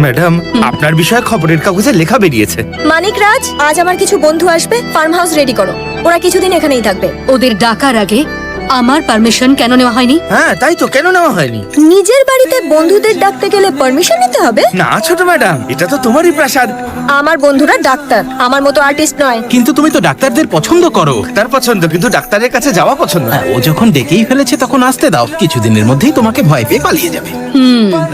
Madam, আপনার বিষয়ে খবরের কাগজে লেখা বেরিয়েছে। মানিক রাজ, আজ আমার কিছু বন্ধু আসবে, ফার্ম হাউস রেডি করো। ওরা কিছুদিন এখানেই থাকবে। ওদের ডাকার আগে আমার পারমিশন কেন নেওয়া হয়নি? হ্যাঁ, তাই তো, কেন নেওয়া হয়নি? নিজের বাড়িতে বন্ধুদের ডাকতে গেলে পারমিশন নিতে হবে? না ছোট ম্যাডাম, এটা তো তোমারই প্রাসাদ। আমার বন্ধুরা ডাক্তার, আমার মতো আর্টিস্ট নয়। কিন্তু তুমি তো ডাক্তারদের পছন্দ করো। তার পছন্দ, কিন্তু ডাক্তারের কাছে যাওয়া পছন্দ না। ও যখন ডেকেই ফেলেছে তখন আসতে দাও, কিছুদিনের মধ্যেই তোমাকে ভয় পেয়ে পালিয়ে যাবে।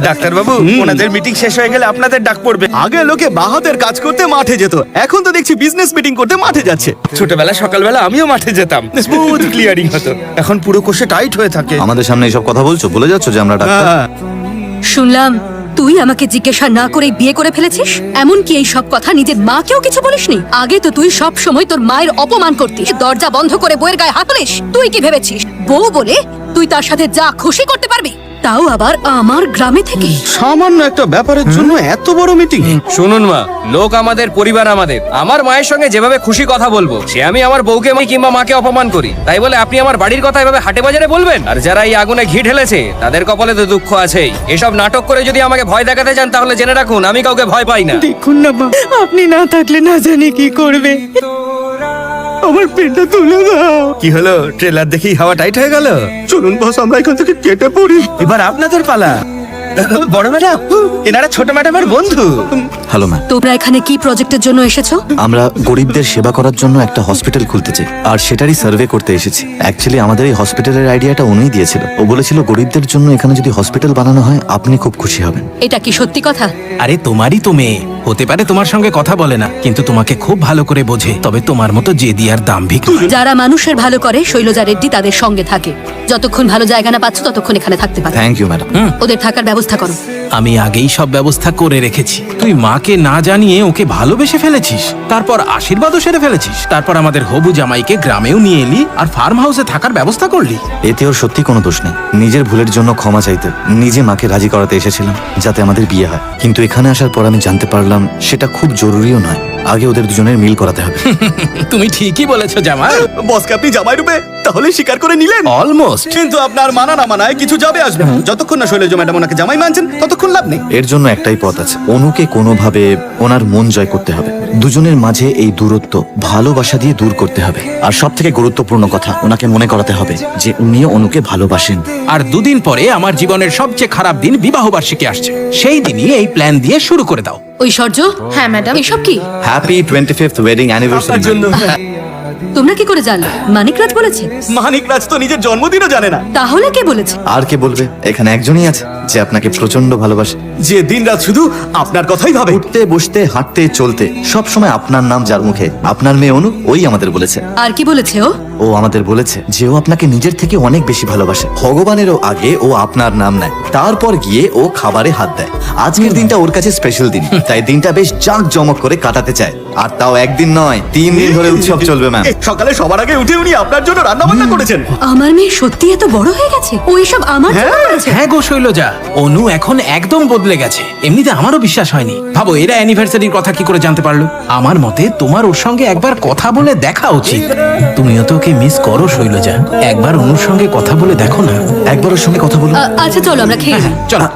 ডাক্তার বাবু, ওনাদের মিটিং শেষ হয়ে গেলে আপনাদের ডাক পড়বে। আগে লোকে বাহাতের কাজ করতে মাঠে যেত, এখন তো দেখছি বিজনেস মিটিং করতে মাঠে যাচ্ছে। ছোটবেলা সকালবেলা আমিও মাঠে যেতাম, স্মুথ ক্লিয়ারিং হতো। এখন পুরো কোষে টাইট হয়ে থাকে। আমাদের সামনে এইসব কথা বলছো, বলে যাচ্ছ যে আমরা ডাক্তার। শুনলাম তুই আমাকে জিজ্ঞাসা না করে বিয়ে করে ফেলেছিস। এমনকি এই সব কথা নিজের মাকেও কিছু বলিসনি। আগে তো তুই সব সময় তোর মায়ের অপমান করতিস, দরজা বন্ধ করে বউয়ের গায়ে হাত তুলিস। তুই কি ভেবেছিস বউ বলে তুই তার সাথে যা খুশি করতে পারবি, তাও আবার আমার গ্রামে থেকে? সামান্য একটা ব্যাপারের জন্য এত বড় মিটিং? শুনুন মা, লোক আমাদের, পরিবার আমাদের। আমার মায়ের সঙ্গে যেভাবে খুশি কথা বলবো, সে আমি আমার বউকে কিংবা মাকে অপমান করি, তাই বলে আপনি আমার বাড়ির কথা এভাবে হাটে বাজারে বলবেন? আর যারা এই আগুনে ঘি ঢেলেছে তাদের কপালে তো দুঃখ আছেই। এসব নাটক করে যদি আমাকে ভয় দেখাতে চান তাহলে জেনে রাখুন আমি কাউকে ভয় পাই না। দেখুন না মা, আপনি না থাকলে না জানি কি করবে। আমার পেটটা তুলে দাও। কি হলো, ট্রেলার দেখেই হাওয়া টাইট হয়ে গেল? চলুন বস, আমরা এখান থেকে কেটে পড়ি। এবার আপনাদের পালা। বড় ম্যাডাম, এনারা ছোট ম্যাডামের বন্ধু। হ্যালো ম্যাম, তোমরা এখানে কি প্রজেক্টের জন্য এসেছো? আমরা গরিবদের সেবা করার জন্য একটা হসপিটাল খুলতে চাই, আর সেটারই সার্ভে করতে এসেছি। অ্যাকচুয়ালি আমাদের এই হসপিটালের আইডিয়াটা উনিই দিয়েছিল। ও বলেছিল গরিবদের জন্য এখানে যদি হসপিটাল বানানো হয় আপনি খুব খুশি হবেন। এটা কি সত্যি কথা? আরে তোমারই তো মেয়ে, হতে পারে তোমার সঙ্গে কথা বলে না, কিন্তু তোমাকে খুব ভালো করে বোঝে। তবে তোমার মতো জেদি আর দাম্ভিক নয়। যারা মানুষের ভালো করে শৈলজা রেড্ডি তাদের সঙ্গে থাকে। যতক্ষণ ভালো জায়গা না পাচ্ছ ততক্ষণ এখানে থাকতে পারো। Thank you madam. ওদের থাকার ব্যবস্থা করো। আমি আগেই সব ব্যবস্থা করে রেখেছি। তুই মাকে না জানিয়ে ওকে ভালোবেসে ফেলেছিস, তারপর আশীর্বাদও সেরে ফেলেছিস, তারপর আমাদের হবু জামাইকে গ্রামেও নিয়ে এলি আর ফার্ম হাউসে থাকার ব্যবস্থা করলি। এতে ওর সত্যি কোনো দোষ নেই। নিজের ভুলের জন্য ক্ষমা চাইতে নিজে মাকে রাজি করাতে এসেছিলাম যাতে আমাদের বিয়ে হয়। কিন্তু এখানে আসার পর আমি জানতে পারলাম সেটা খুব জরুরিও নয়। আগে ওদের দুজনের মিল করাতে হবে। তুমি ঠিকই বলেছো জামাই। বসকে আপনি জামাই রূপে তাহলে স্বীকার করে নিলেন? অলমোস্ট। কিন্তু আপনার মানা না মানায় কিছু যাবে আসবে না। যতক্ষণ না শৈলজা ম্যাডাম ওনাকে জামাই মানছেন ততক্ষণ লাভ নেই। এর জন্য একটাই পথ আছে, অনুকে কোনোভাবে ওনার মন জয় করতে হবে। দুজনের মাঝে এই দূরত্ব ভালোবাসা দিয়ে দূর করতে হবে। আর সব থেকে গুরুত্বপূর্ণ কথা, ওনাকে মনে করাতে হবে যে উনিও অনুকে ভালোবাসেন। আর দুদিন পরে আমার জীবনের সবচেয়ে খারাপ দিন বিবাহ বার্ষিকী আসছে, সেই দিনই এই প্ল্যান দিয়ে শুরু করে দাও। ঐশ্বর্য, হ্যাঁ ম্যাডাম, এসব কি? Happy 25th wedding anniversary. তোমরা কি করে জানলে? মানিক রাজ বলেছে? মানিক রাজ তো নিজের জন্মদিনও জানে না। তাহলে কে বলেছে? আর কে বলবে? এখানে একজনই আছে যে আপনাকে প্রচন্ড ভালোবাসে, যে দিন রাত শুধু আপনার কথাই ভাবে। উঠতে বসতে হাঁটতে চলতে সব সময় আপনার নাম যার মুখে, আপনার মেয়ে অনু, ওই আমাদের বলেছে। আর কি বলেছে ও? ও আমাদের বলেছে যে ও আপনাকে নিজের থেকে অনেক বেশি ভালোবাসে। ভগবানেরও আগে ও আপনার নাম নেয়, তারপর গিয়ে ও খাবারে হাত দেয়। আজকের দিনটা ওর কাছে স্পেশাল দিন, তাই দিনটা বেশ জাঁকজমক করে কাটাতে চায়। আর তাও একদিন নয়, 3 দিন ধরে উৎসব চলবে ম্যাম। সকালে সবার আগে উঠে উনি আপনার জন্য রান্না বান্না করেছেন। আমার মেয়ে সত্যি এত বড় হয়ে গেছে? ও এসব আমার জন্য করেছে? হ্যাঁ গো শৈলজা, অনু এখন একদম বদলে গেছে। এমনিতে আমারও বিশ্বাস হয়নি। ভাবো এরা অ্যানিভার্সারির কথা কি করে জানতে পারলো? আমার মতে তোমার ওর সঙ্গে একবার কথা বলে দেখা উচিত। তুমিও তো ওকে মিস করো শৈলজা, একবার অনুর সঙ্গে কথা বলে দেখো না। একবার ওর সঙ্গে কথা বলুন। আচ্ছা চলো আমরা খেয়ে নিই। চলো।